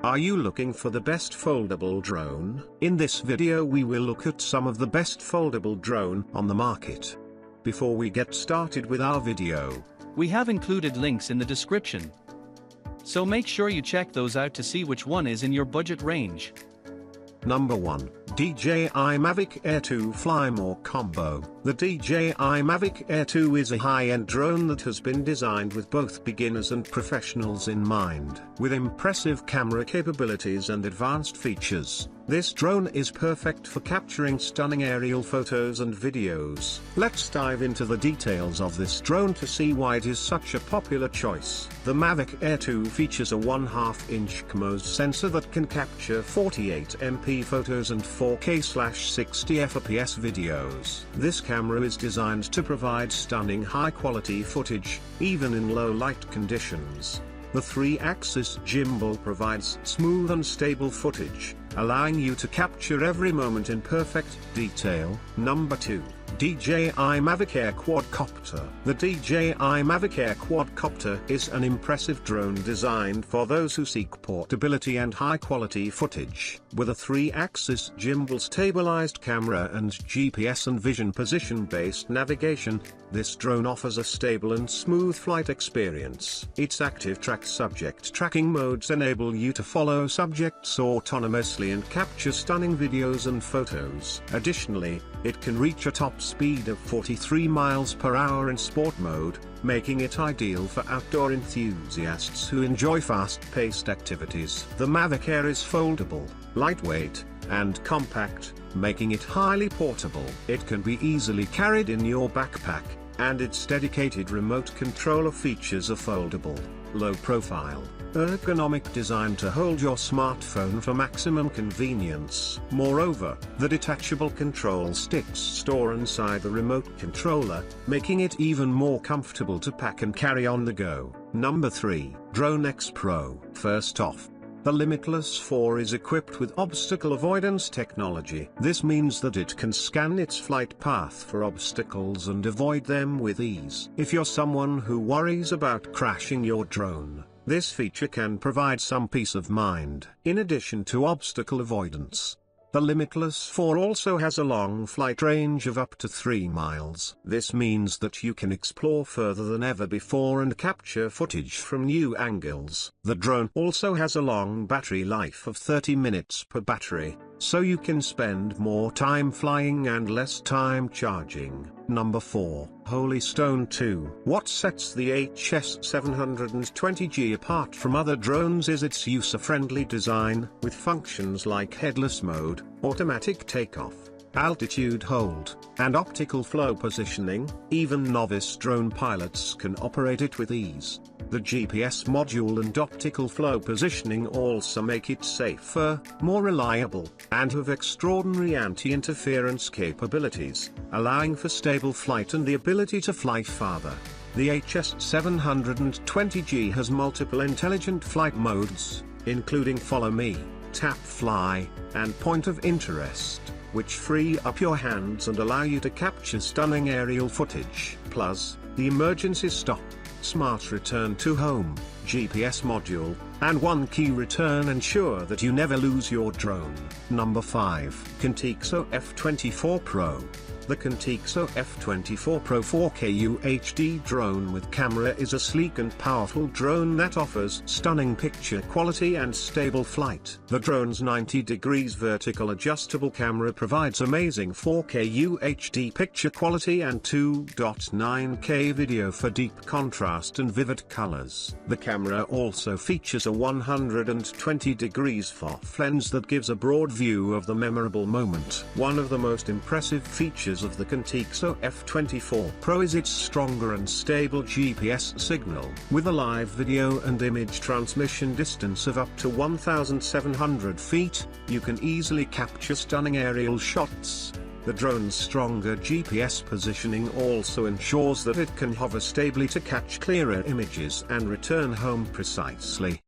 Are you looking for the best foldable drone? In this video we will look at some of the best foldable drone on the market. Before we get started with our video, we have included links in the description, so make sure you check those out to see which one is in your budget range. Number 1. DJI Mavic Air 2 Fly More Combo. The DJI Mavic Air 2 is a high-end drone that has been designed with both beginners and professionals in mind. With impressive camera capabilities and advanced features, this drone is perfect for capturing stunning aerial photos and videos. Let's dive into the details of this drone to see why it is such a popular choice. The Mavic Air 2 features a 1/2-inch CMOS sensor that can capture 48MP photos and 4K/60 FPS videos. This camera is designed to provide stunning high-quality footage, even in low-light conditions. The 3-axis gimbal provides smooth and stable footage, allowing you to capture every moment in perfect detail. Number 2. DJI Mavic Air Quadcopter. The DJI Mavic Air Quadcopter is an impressive drone designed for those who seek portability and high-quality footage. With a 3-axis gimbal stabilized camera and GPS and vision position-based navigation, this drone offers a stable and smooth flight experience. Its active track subject tracking modes enable you to follow subjects autonomously and capture stunning videos and photos. Additionally, it can reach a top speed of 43 miles per hour in sport mode, making it ideal for outdoor enthusiasts who enjoy fast-paced activities. The Mavic Air is foldable, lightweight, and compact, making it highly portable. It can be easily carried in your backpack, and its dedicated remote controller features a foldable, low-profile, ergonomic design to hold your smartphone for maximum convenience. Moreover, the detachable control sticks store inside the remote controller, making it even more comfortable to pack and carry on the go. Number 3. Drone X Pro. First off, the Limitless 4 is equipped with obstacle avoidance technology. This means that it can scan its flight path for obstacles and avoid them with ease. If you're someone who worries about crashing your drone, this feature can provide some peace of mind. In addition to obstacle avoidance, the Limitless 4 also has a long flight range of up to 3 miles. This means that you can explore further than ever before and capture footage from new angles. The drone also has a long battery life of 30 minutes per battery, so you can spend more time flying and less time charging. Number 4. Holy Stone 2. What sets the HS720G apart from other drones is its user-friendly design, with functions like headless mode, automatic takeoff, altitude hold, and optical flow positioning. Even novice drone pilots can operate it with ease. The GPS module and optical flow positioning also make it safer, more reliable, and have extraordinary anti-interference capabilities, allowing for stable flight and the ability to fly farther. The HS720G has multiple intelligent flight modes, including Follow Me, Tap Fly, and Point of Interest, which free up your hands and allow you to capture stunning aerial footage. Plus, the emergency stop, smart return to home, GPS module, and one key return ensure that you never lose your drone. Number 5. Contixo F24 Pro. The Contixo F24 Pro 4K UHD drone with camera is a sleek and powerful drone that offers stunning picture quality and stable flight. The drone's 90 degrees vertical adjustable camera provides amazing 4K UHD picture quality and 2.9K video for deep contrast and vivid colors. The camera also features a 120 degrees FOF lens that gives a broad view of the memorable moment. One of the most impressive features of the Contixo F24 Pro is its stronger and stable GPS signal. With a live video and image transmission distance of up to 1,700 feet, you can easily capture stunning aerial shots. The drone's stronger GPS positioning also ensures that it can hover stably to catch clearer images and return home precisely.